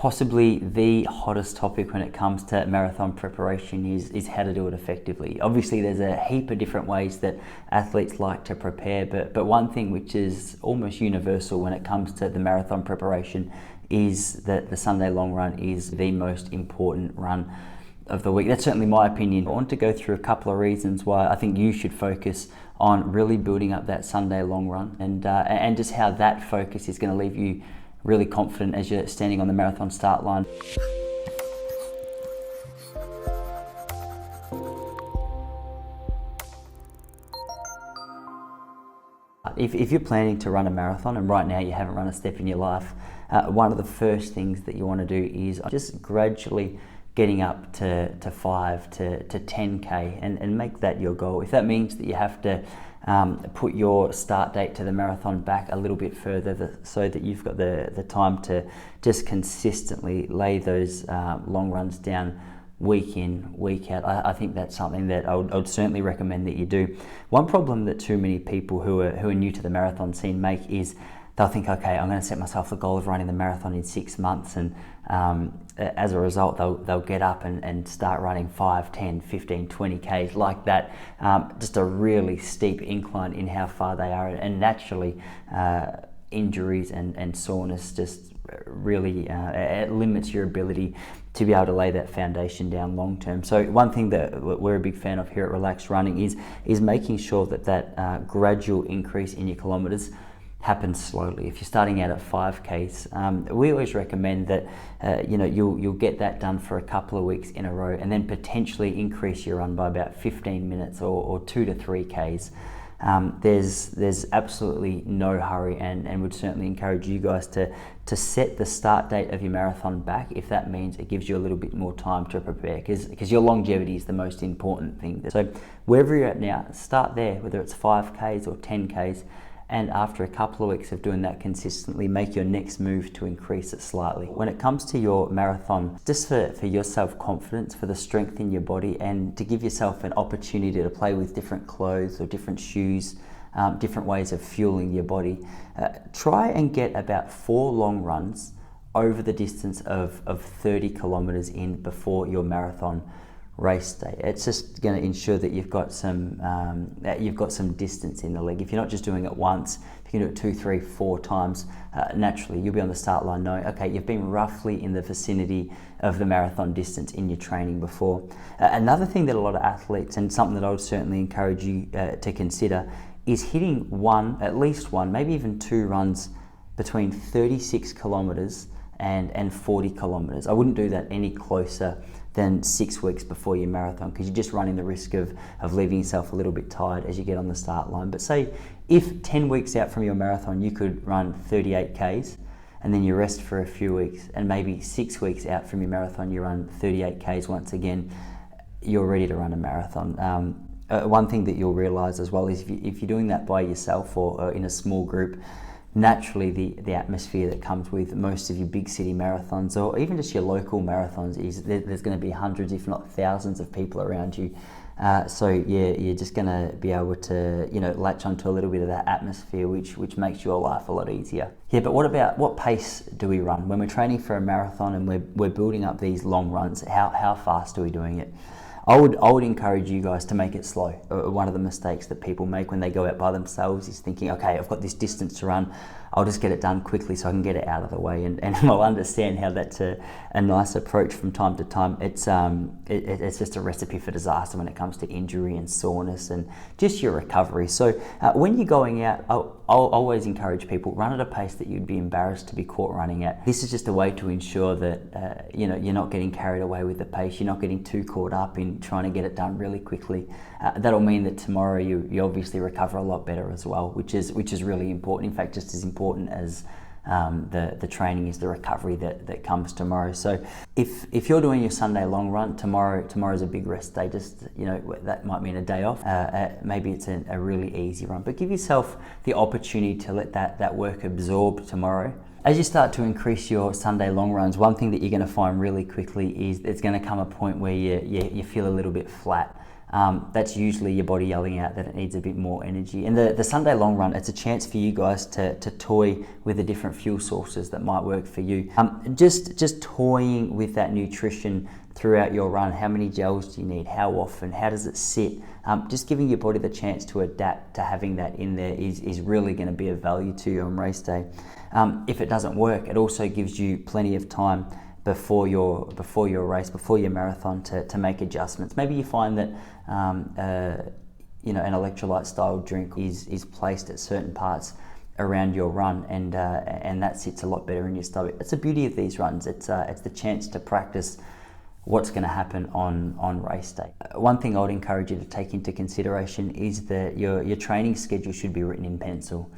possibly the hottest topic when it comes to marathon preparation is how to do it effectively. Obviously, there's a heap of different ways that athletes like to prepare, but one thing which is almost universal when it comes to the marathon preparation is that the Sunday long run is the most important run of the week. That's certainly my opinion. I want to go through a couple of reasons why I think you should focus on really building up that Sunday long run, and just how that focus is going to leave you really confident as you're standing on the marathon start line. If you're planning to run a marathon and right now you haven't run a step in your life, one of the first things that you want to do is just gradually getting up to 5 to 10k and make that your goal. If that means that you have to put your start date to the marathon back a little bit further so that you've got the time to just consistently lay those long runs down week in, week out, I think that's something that I would certainly recommend that you do. One problem that too many people who are new to the marathon scene make is they'll think, okay, I'm going to set myself the goal of running the marathon in 6 months, and as a result they'll get up and start running 5, 10, 15, 20 Ks like that, just a really steep incline in how far they are, and naturally injuries and soreness just really it limits your ability to be able to lay that foundation down long term. So one thing that we're a big fan of here at Relaxed Running is making sure that gradual increase in your kilometers happens slowly. If you're starting out at 5Ks, we always recommend that you'll get that done for a couple of weeks in a row, and then potentially increase your run by about 15 minutes or 2 to 3Ks. There's absolutely no hurry, and would certainly encourage you guys to set the start date of your marathon back if that means it gives you a little bit more time to prepare, because your longevity is the most important thing. So wherever you're at now, start there, whether it's 5Ks or 10Ks, and after a couple of weeks of doing that consistently, make your next move to increase it slightly. When it comes to your marathon, just for your self-confidence, for the strength in your body, and to give yourself an opportunity to play with different clothes or different shoes, different ways of fueling your body, try and get about 4 long runs over the distance of 30 kilometers in before your marathon race day. It's just going to ensure that you've got some distance in the leg. If you're not just doing it once, if you can do it 2, 3, 4 times, naturally you'll be on the start line knowing, okay, you've been roughly in the vicinity of the marathon distance in your training before. Another thing that a lot of athletes, and something that I would certainly encourage you to consider, is hitting at least one, maybe even 2 runs between 36 kilometers and 40 kilometers. I wouldn't do that any closer than 6 weeks before your marathon, because you're just running the risk of leaving yourself a little bit tired as you get on the start line. But say if 10 weeks out from your marathon you could run 38 Ks, and then you rest for a few weeks, and maybe 6 weeks out from your marathon you run 38 Ks once again, you're ready to run a marathon. One thing that you'll realize as well is if you're doing that by yourself or in a small group, naturally the atmosphere that comes with most of your big city marathons, or even just your local marathons, is there's going to be hundreds if not thousands of people around you, so you're just going to be able to latch onto a little bit of that atmosphere, which makes your life a lot easier. But what pace do we run when we're training for a marathon and we're building up these long runs? How fast are we doing it? I would encourage you guys to make it slow. One of the mistakes that people make when they go out by themselves is thinking, okay, I've got this distance to run, I'll just get it done quickly so I can get it out of the way. And I'll understand how that's a nice approach from time to time. It's just a recipe for disaster when it comes to injury and soreness and just your recovery. So when you're going out, I'll always encourage people, run at a pace that you'd be embarrassed to be caught running at. This is just a way to ensure that you're not getting carried away with the pace, you're not getting too caught up in trying to get it done really quickly. That'll mean that tomorrow you obviously recover a lot better as well, which is really important. In fact, just as important as the training is the recovery that comes tomorrow. So if you're doing your Sunday long run, tomorrow's a big rest day. Just that might mean a day off. Maybe it's a really easy run, but give yourself the opportunity to let that work absorb tomorrow. As you start to increase your Sunday long runs, one thing that you're going to find really quickly is there's going to come a point where you feel a little bit flat. that's usually your body yelling out that it needs a bit more energy. And the Sunday long run, it's a chance for you guys to toy with the different fuel sources that might work for you. Just toying with that nutrition throughout your run. How many gels do you need? How often? How does it sit? Just giving your body the chance to adapt to having that in there is really going to be of value to you on race day. If it doesn't work, it also gives you plenty of time before your race, before your marathon, to make adjustments. Maybe you find that an electrolyte style drink is placed at certain parts around your run, and that sits a lot better in your stomach. It's the beauty of these runs. It's the chance to practice what's going to happen on race day. One thing I would encourage you to take into consideration is that your training schedule should be written in pencil.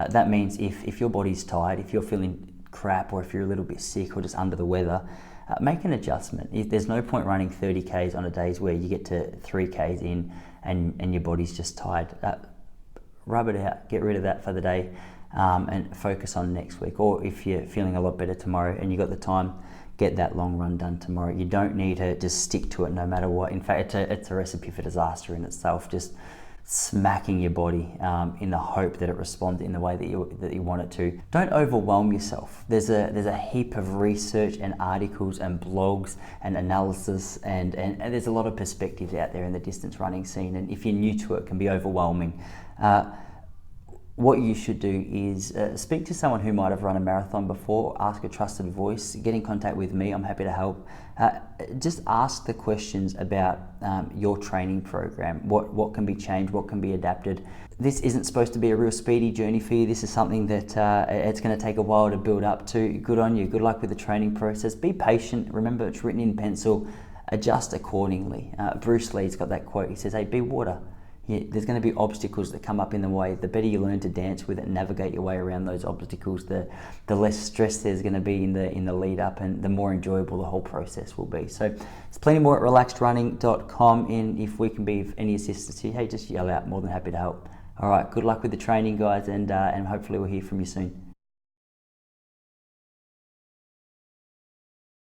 That means if your body's tired, if you're feeling crap, or if you're a little bit sick or just under the weather, make an adjustment. There's no point running 30 Ks on a days where you get to 3 Ks in and your body's just tired. Rub it out, get rid of that for the day, and focus on next week. Or if you're feeling a lot better tomorrow and you got the time, get that long run done tomorrow. You don't need to just stick to it no matter what. In fact, it's a recipe for disaster in itself. Just smacking your body in the hope that it responds in the way that you want it to. Don't overwhelm yourself. There's a heap of research and articles and blogs and analysis and there's a lot of perspectives out there in the distance running scene, and if you're new to it, it can be overwhelming. What you should do is speak to someone who might have run a marathon before, ask a trusted voice, get in contact with me, I'm happy to help. Just ask the questions about your training program, what can be changed, what can be adapted. This isn't supposed to be a real speedy journey for you. This is something that it's going to take a while to build up to. Good on you, good luck with the training process. Be patient, remember it's written in pencil, adjust accordingly. Bruce Lee's got that quote, he says, hey, be water. There's going to be obstacles that come up in the way. The better you learn to dance with it and navigate your way around those obstacles, the less stress there's going to be in the lead up, and the more enjoyable the whole process will be. So there's plenty more at relaxedrunning.com, and if we can be of any assistance to you, hey, just yell out. More than happy to help. All right, good luck with the training, guys, and hopefully we'll hear from you soon.